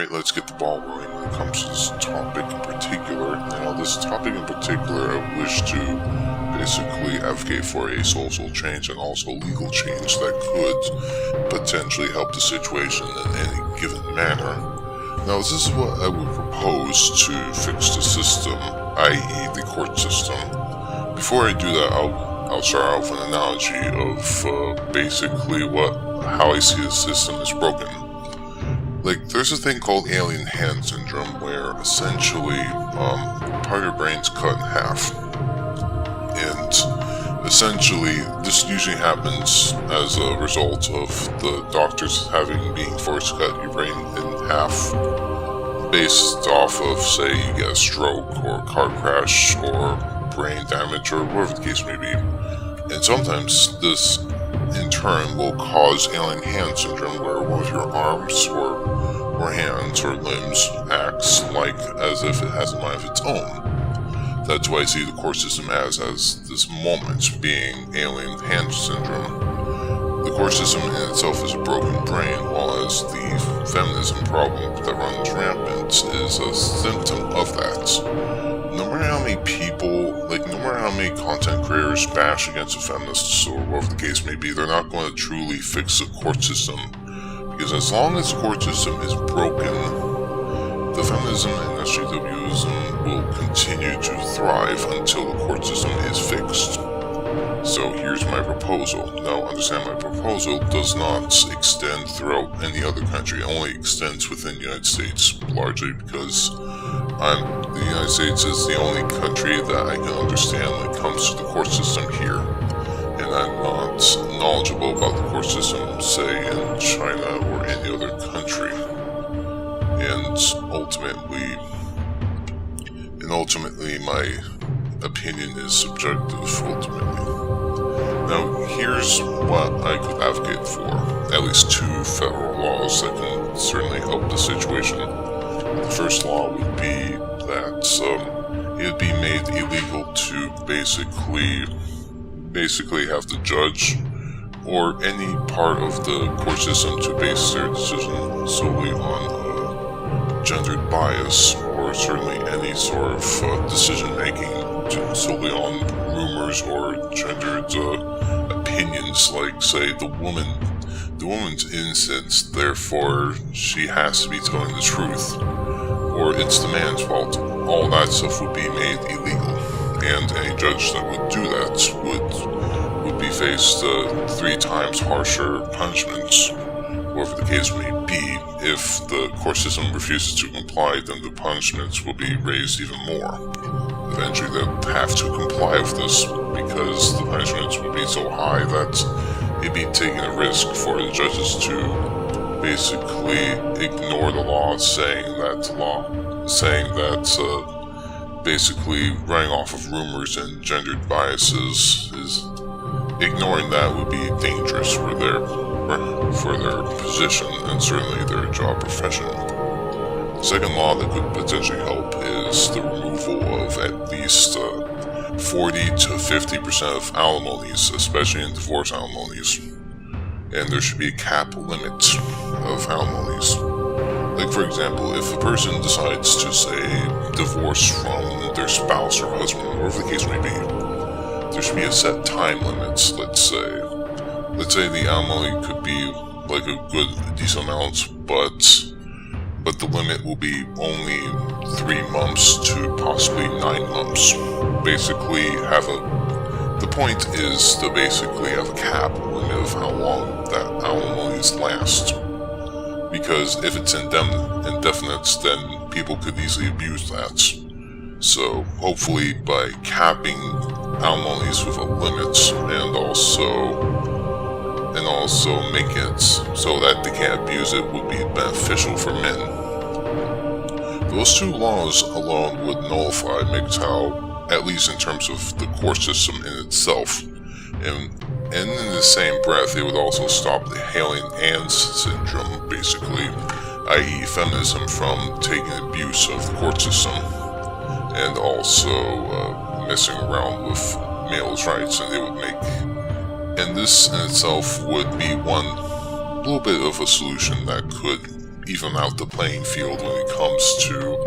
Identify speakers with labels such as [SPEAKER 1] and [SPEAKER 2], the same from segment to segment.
[SPEAKER 1] Alright, let's get the ball rolling when it comes to this topic in particular. Now, this topic in particular, I wish to basically advocate for a social change and also legal change that could potentially help the situation in any given manner. Now, this is what I would propose to fix the system, i.e. the court system. Before I do that, I'll start out with an analogy of basically how I see the system is broken. Like, there's a thing called alien hand syndrome where essentially part of your brain's cut in half. And essentially, this usually happens as a result of the doctors being forced to cut your brain in half based off of, say, you get a stroke or a car crash or brain damage or whatever the case may be. And sometimes this in turn will cause alien hand syndrome where one of your arms or hands or limbs acts like as if it has a mind of its own. That's why I see the court system as this moment being alien hand syndrome. The court system in itself is a broken brain, while as the feminism problem that runs rampant is a symptom of that. No matter how many people, no matter how many content creators bash against the feminists or whatever the case may be, they're not going to truly fix the court system. Because as long as the court system is broken, the feminism and SJWism will continue to thrive until the court system is fixed. So here's my proposal. Now, understand, my proposal does not extend throughout any other country. It only extends within the United States, largely because the United States is the only country that I can understand when it comes to the court system here. And I'm not knowledgeable about the court system, say, in China or any other country. And ultimately, my opinion is subjective, ultimately. Now, here's what I could advocate for. At least 2 federal laws that can certainly help the situation. The first law would be that it would be made illegal to basically have the judge or any part of the court system to base their decision solely on gendered bias, or certainly any sort of decision making solely on rumors or gendered opinions, like, say, the woman's innocent, therefore she has to be telling the truth, or it's the man's fault. All that stuff would be made illegal, and any judge that would do that would be faced 3 times harsher punishments, whatever the case may be. If the court system refuses to comply, then the punishments will be raised even more. Eventually they'll have to comply with this because the punishments would be so high that it'd be taking a risk for the judges to basically ignore the law, saying that basically running off of rumors and gendered biases is ignoring that would be dangerous for their position and certainly their job profession. The second law that could potentially help is the removal of at least 40 to 50% of alimonies, especially in divorce alimonies. And there should be a cap limit of alimonies. Like, for example, if a person decides to, say, divorce from their spouse or husband, whatever the case may be, there should be a set time limit. Let's say the alimony could be like a decent amount, but the limit will be only 3 months to possibly 9 months. The point is to basically have a cap limit of how long that alimonies last. Because if it's indefinite, then people could easily abuse that. So hopefully by capping alimonies with a limit and also make it so that they can't abuse it would be beneficial for men. Those 2 laws alone would nullify mgtow, at least in terms of the court system in itself. And in the same breath, it would also stop the alien hand syndrome, basically, i.e. feminism, from taking abuse of the court system, and also messing around with males' rights, and this in itself would be one little bit of a solution that could even out the playing field when it comes to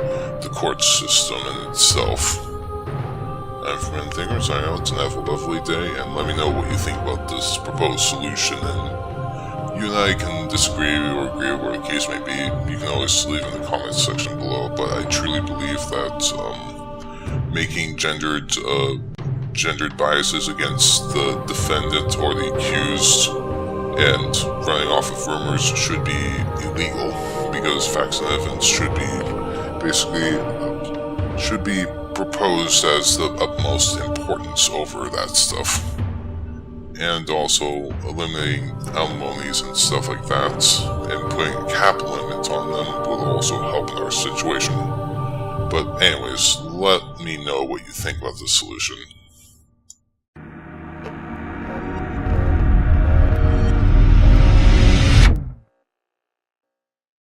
[SPEAKER 1] the court system in itself. I'm from Thinker, signing out, and have a lovely day, and let me know what you think about this proposed solution, and you and I can disagree or agree, or the case may be. You can always leave in the comments section below, but I truly believe that making gendered biases against the defendant or the accused and running off of rumors should be illegal, because facts and evidence should be proposed as the utmost importance over that stuff. And also eliminating alimonies and stuff like that, and putting a cap limit on them will also help in our situation. But anyways, let me know what you think about this solution.